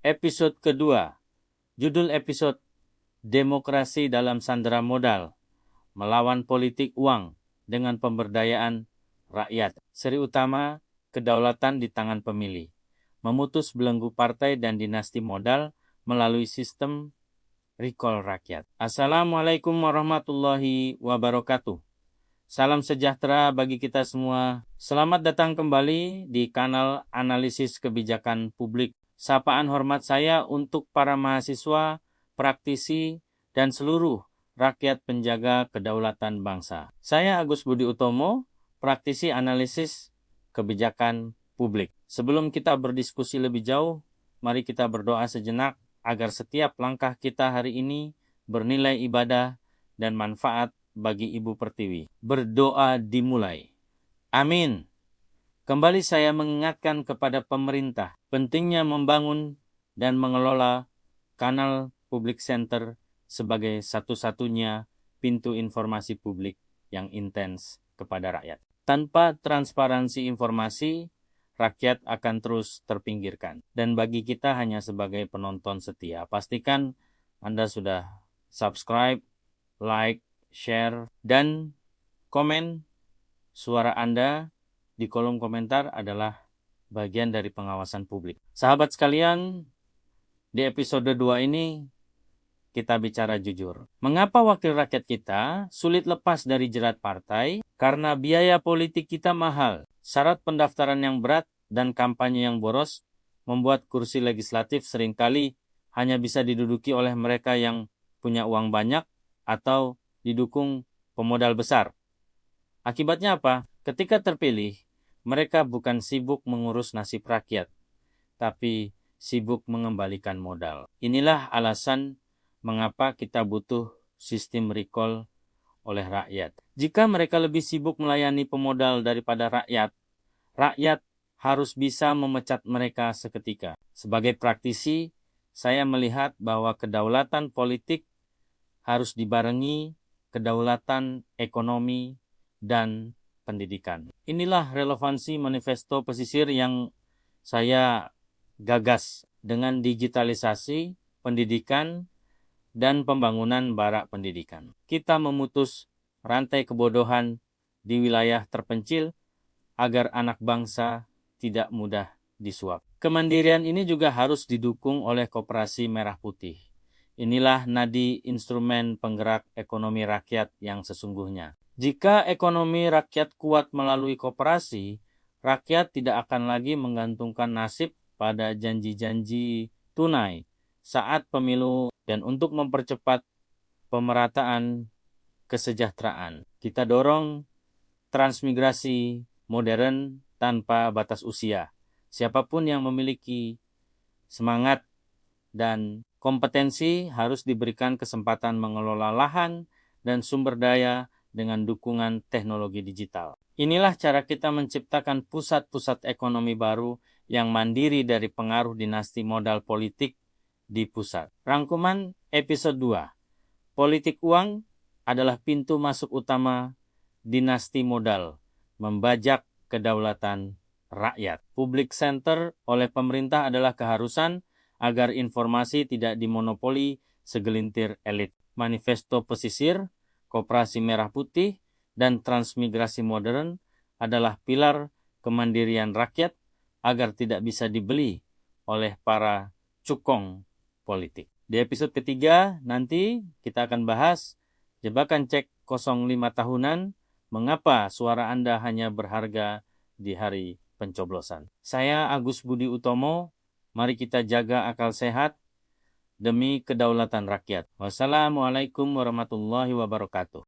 episode kedua. Judul episode Demokrasi dalam Sandera Modal, Melawan Politik Uang dengan Pemberdayaan Rakyat. Seri utama, kedaulatan di tangan pemilih. Memutus belenggu partai dan dinasti modal melalui sistem recall rakyat. Assalamualaikum warahmatullahi wabarakatuh. Salam sejahtera bagi kita semua. Selamat datang kembali di kanal Analisis Kebijakan Publik. Sapaan hormat saya untuk para mahasiswa, praktisi, dan seluruh rakyat penjaga kedaulatan bangsa. Saya Agus Budi Utomo, praktisi analisis kebijakan publik. Sebelum kita berdiskusi lebih jauh, mari kita berdoa sejenak agar setiap langkah kita hari ini bernilai ibadah dan manfaat bagi Ibu Pertiwi. Berdoa dimulai. Amin. Kembali saya mengingatkan kepada pemerintah pentingnya membangun dan mengelola kanal public center sebagai satu-satunya pintu informasi publik yang intens kepada rakyat. Tanpa transparansi informasi, rakyat akan terus terpinggirkan. Dan bagi kita hanya sebagai penonton setia. Pastikan Anda sudah subscribe, like, share, dan komen. Suara Anda di kolom komentar adalah bagian dari pengawasan publik. Sahabat sekalian, di episode 2 ini kita bicara jujur. Mengapa wakil rakyat kita sulit lepas dari jerat partai? Karena biaya politik kita mahal, syarat pendaftaran yang berat, dan kampanye yang boros membuat kursi legislatif seringkali hanya bisa diduduki oleh mereka yang punya uang banyak atau didukung pemodal besar. Akibatnya apa? Ketika terpilih, mereka bukan sibuk mengurus nasib rakyat, tapi sibuk mengembalikan modal. Inilah alasan mengapa kita butuh sistem recall oleh rakyat. Jika mereka lebih sibuk melayani pemodal daripada rakyat, rakyat harus bisa memecat mereka seketika. Sebagai praktisi, saya melihat bahwa kedaulatan politik harus dibarengi kedaulatan ekonomi dan pendidikan. Inilah relevansi manifesto pesisir yang saya gagas dengan digitalisasi, pendidikan, dan pembangunan barak pendidikan. Kita memutus rantai kebodohan di wilayah terpencil agar anak bangsa tidak mudah disuap. Kemandirian ini juga harus didukung oleh Koperasi Merah Putih. Inilah nadi instrumen penggerak ekonomi rakyat yang sesungguhnya. Jika ekonomi rakyat kuat melalui koperasi, rakyat tidak akan lagi menggantungkan nasib pada janji-janji tunai saat pemilu dan untuk mempercepat pemerataan kesejahteraan. Kita dorong transmigrasi modern tanpa batas usia. Siapapun yang memiliki semangat dan kompetensi harus diberikan kesempatan mengelola lahan dan sumber daya dengan dukungan teknologi digital. Inilah cara kita menciptakan pusat-pusat ekonomi baru yang mandiri dari pengaruh dinasti modal politik di pusat. Rangkuman episode 2. Politik uang adalah pintu masuk utama dinasti modal, membajak kedaulatan rakyat. Public center oleh pemerintah adalah keharusan agar informasi tidak dimonopoli segelintir elit. Manifesto pesisir, Koperasi Merah Putih, dan transmigrasi modern adalah pilar kemandirian rakyat agar tidak bisa dibeli oleh para cukong politik. Di episode ketiga nanti kita akan bahas jebakan cek 05 tahunan, mengapa suara Anda hanya berharga di hari pencoblosan. Saya Agus Budi Utomo, mari kita jaga akal sehat demi kedaulatan rakyat. Wassalamualaikum warahmatullahi wabarakatuh.